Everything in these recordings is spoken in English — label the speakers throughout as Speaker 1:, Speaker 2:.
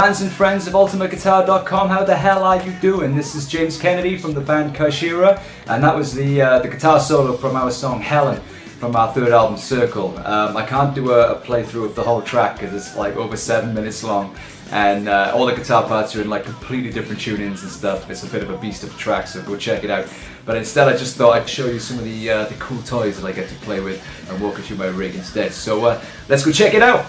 Speaker 1: Fans and friends of ultimateguitar.com, how the hell are you doing? This is James Kennedy from the band Kyshera, and that was the guitar solo from our song Helen from our third album, Circle. I can't do a playthrough of the whole track because it's like over 7 minutes long, and all the guitar parts are in like completely different tunings and stuff. It's a bit of a beast of a track, so go check it out. But instead I just thought I'd show you some of the cool toys that I get to play with and walk you through my rig instead. So let's go check it out!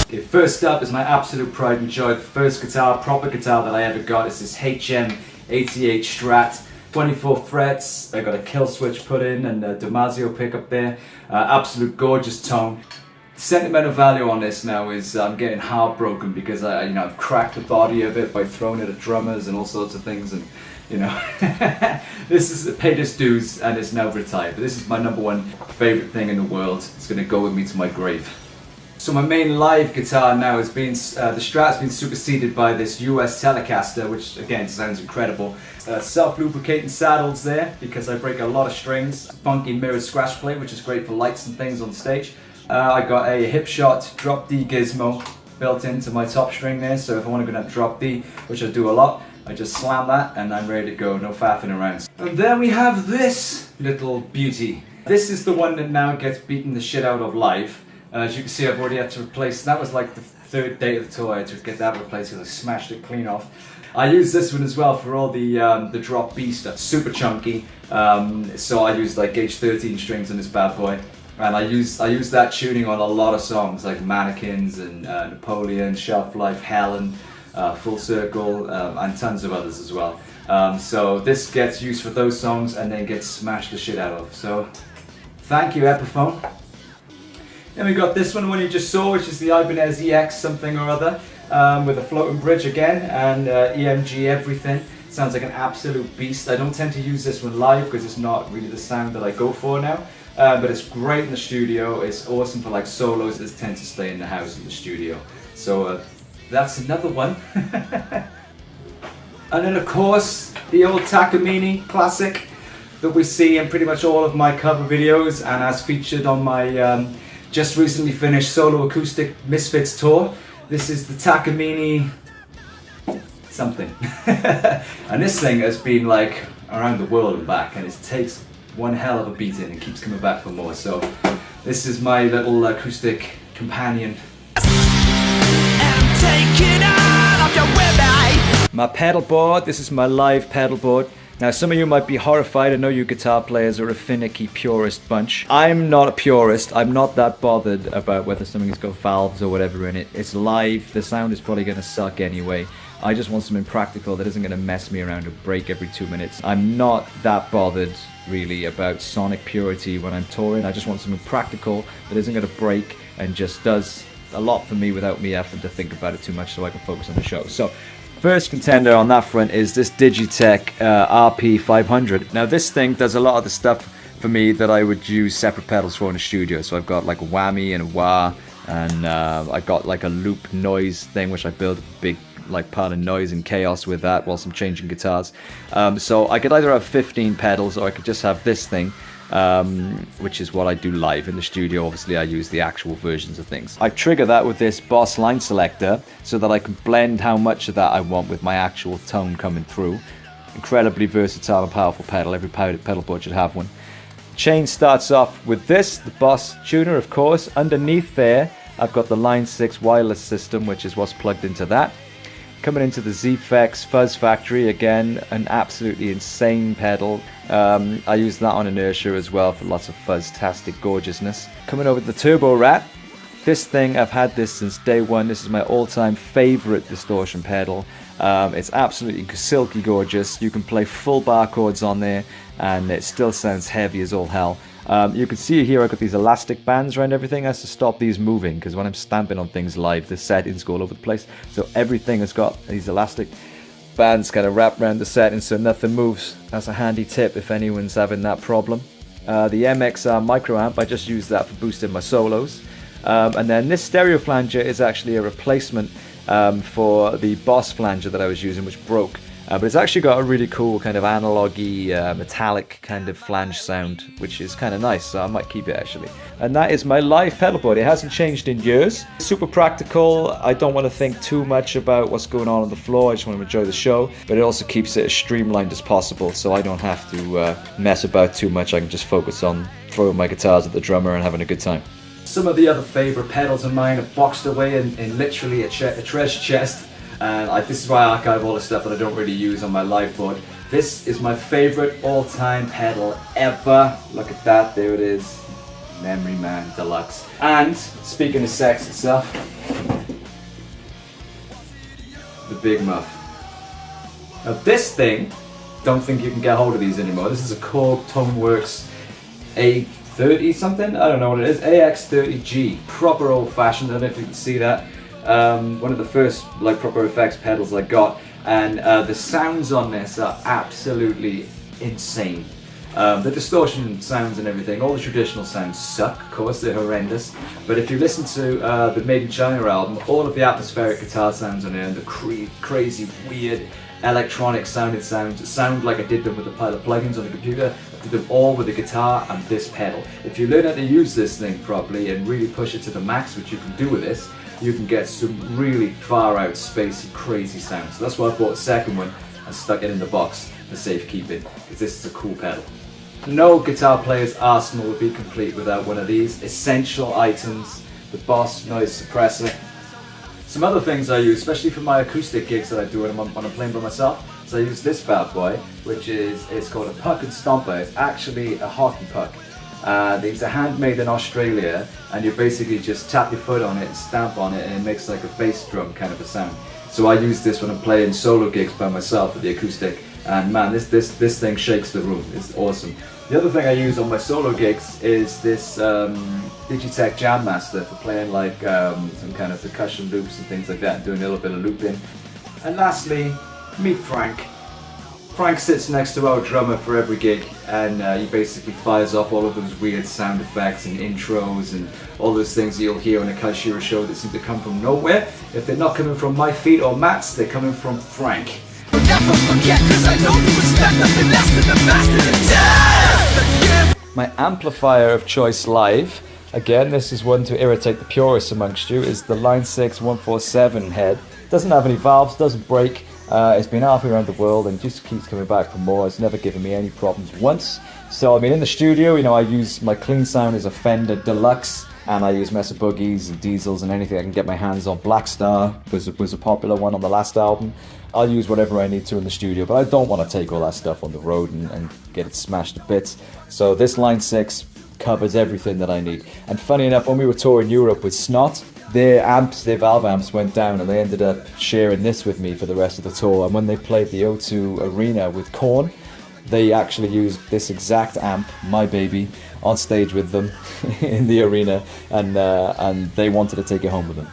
Speaker 1: Okay, first up is my absolute pride and joy. The first guitar, proper guitar that I ever got is this HM88 Strat. 24 frets, I got a kill switch put in and a Damasio pickup there. Absolute gorgeous tone. Sentimental value on this now is I'm getting heartbroken because I've cracked the body of it by throwing it at drummers and all sorts of things, and this is paid its dues and it's now retired. But this is my #1 favorite thing in the world. It's going to go with me to my grave. So my main live guitar now has been, the Strat's been superseded by this US Telecaster, which again sounds incredible. Self-lubricating saddles there because I break a lot of strings. Funky mirrored scratch plate, which is great for lights and things on stage. I got a hip shot drop D gizmo built into my top string there, so if I want to go down drop D, which I do a lot, I just slam that and I'm ready to go, no faffing around. And then we have this little beauty. This is the one that now gets beaten the shit out of live. As you can see, I've already had to replace, that was like the third day of the tour, I had to get that replaced because I smashed it clean off. I use this one as well for all the drop B stuff, super chunky. So I use like gauge 13 strings on this bad boy. And I use that tuning on a lot of songs like Mannequins and Napoleon, Shelf Life, Helen, Full Circle, and tons of others as well. So this gets used for those songs and then gets smashed the shit out of. So thank you, Epiphone. Then we got this one you just saw, which is the Ibanez EX something or other, with a floating bridge again and EMG everything. Sounds like an absolute beast. I don't tend to use this one live because it's not really the sound that I go for now. But it's great in the studio. It's awesome for like solos that tend to stay in the house in the studio. So that's another one. And then of course the old Takamine classic that we see in pretty much all of my cover videos and as featured on my just recently finished solo acoustic Misfits tour. This is the Takamine something. And this thing has been like around the world and back, and it takes one hell of a beating and keeps coming back for more. So this is my little acoustic companion. My pedal board, this is my live pedal board. Now some of you might be horrified, I know you guitar players are a finicky purist bunch. I'm not a purist, I'm not that bothered about whether something's got valves or whatever in it. It's live, the sound is probably going to suck anyway. I just want something practical that isn't going to mess me around or break every 2 minutes. I'm not that bothered really about sonic purity when I'm touring. I just want something practical that isn't going to break and just does a lot for me without me having to think about it too much so I can focus on the show. So first contender on that front is this Digitech RP500. Now this thing does a lot of the stuff for me that I would use separate pedals for in the studio. So I've got like a whammy and a wah, and I got like a loop noise thing which I built a big like pile of noise and chaos with that whilst I'm changing guitars. So I could either have 15 pedals or I could just have this thing, which is what I do live in the studio. Obviously I use the actual versions of things. I trigger that with this Boss line selector so that I can blend how much of that I want with my actual tone coming through. Incredibly versatile and powerful pedal. Every pedal board should have one. Chain starts off with this, the Boss tuner of course. Underneath there I've got the Line 6 wireless system, which is what's plugged into that. Coming into the Zfx Fuzz Factory, again an absolutely insane pedal. I use that on inertia as well for lots of fuzztastic gorgeousness. Coming over to the Turbo Rat. This thing, I've had this since day one. This is my all-time favorite distortion pedal. It's absolutely silky gorgeous. You can play full bar chords on there and it still sounds heavy as all hell. You can see here I've got these elastic bands around everything. That's to stop these moving, because when I'm stamping on things live the settings go all over the place. So everything has got these elastic bands kind of wrapped around the settings so nothing moves. That's a handy tip if anyone's having that problem. The MXR micro amp, I just use that for boosting my solos. And then this stereo flanger is actually a replacement for the Boss flanger that I was using, which broke. But it's actually got a really cool kind of analogy, metallic kind of flange sound, which is kind of nice, so I might keep it actually. And that is my live pedal board. It hasn't changed in years. Super practical. I don't want to think too much about what's going on the floor. I just want to enjoy the show, but it also keeps it as streamlined as possible, so I don't have to mess about too much. I can just focus on throwing my guitars at the drummer and having a good time. Some of the other favorite pedals of mine are boxed away in literally a treasure chest. And this is why I archive all the stuff that I don't really use on my live board. This is my favorite all-time pedal ever. Look at that, there it is. Memory Man Deluxe. And speaking of sex itself, the Big Muff. Now this thing, don't think you can get hold of these anymore. This is a Korg Toneworks A30 something? I don't know what it is. AX30G. Proper old-fashioned, I don't know if you can see that. One of the first like proper effects pedals I got, and the sounds on this are absolutely insane. The distortion sounds and everything, all the traditional sounds suck, of course, they're horrendous, but if you listen to the Made in China album, all of the atmospheric guitar sounds on there and the crazy, weird electronic sounding sounds sound like I did them with a pile of plugins on the computer. I did them all with the guitar and this pedal. If you learn how to use this thing properly and really push it to the max, which you can do with this, you can get some really far out, spacey, crazy sounds. So that's why I bought a second one and stuck it in the box for safekeeping, because this is a cool pedal. No guitar player's arsenal would be complete without one of these essential items. The Boss noise suppressor. Some other things I use, especially for my acoustic gigs that I do when I'm playing by myself, so I use this bad boy, which it's called a puck and stomper. It's actually a hockey puck. These are handmade in Australia, and you basically just tap your foot on it and stamp on it, and it makes like a bass drum kind of a sound. So I use this when I'm playing solo gigs by myself with the acoustic, and man, this thing shakes the room. It's awesome. The other thing I use on my solo gigs is this Digitech Jam Master for playing like some kind of percussion loops and things like that, and doing a little bit of looping. And lastly, meet Frank. Frank sits next to our drummer for every gig, and he basically fires off all of those weird sound effects and intros and all those things you'll hear on a Kyshera show that seem to come from nowhere. If they're not coming from my feet or Matt's, they're coming from Frank. My amplifier of choice live, again this is one to irritate the purists amongst you, is the Line 6 147 head. Doesn't have any valves, doesn't break. It's been halfway around the world and just keeps coming back for more. It's never given me any problems once. So I mean, in the studio, you know, I use my clean sound as a Fender Deluxe, and I use Mesa Boogies and Diesels and anything I can get my hands on. Black Star was a popular one on the last album. I'll use whatever I need to in the studio, but I don't want to take all that stuff on the road and get it smashed to bits. So this Line 6 covers everything that I need. And funny enough, when we were touring Europe with Snot, their valve amps went down, and they ended up sharing this with me for the rest of the tour. And when they played the O2 Arena with Korn, they actually used this exact amp, my baby, on stage with them in the arena, and they wanted to take it home with them.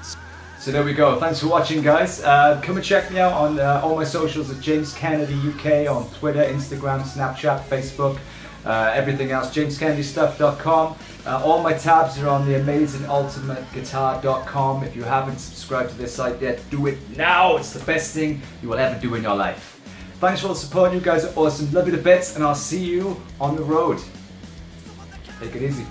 Speaker 1: So there we go. Thanks for watching, guys. Come and check me out on all my socials at James Kennedy UK on Twitter, Instagram, Snapchat, Facebook. Everything else, jameskennedystuff.com. All my tabs are on the amazingultimateguitar.com. If you haven't subscribed to this site yet, do it now. It's the best thing you will ever do in your life. Thanks for all the support. You guys are awesome. Love you to bits, and I'll see you on the road. Take it easy.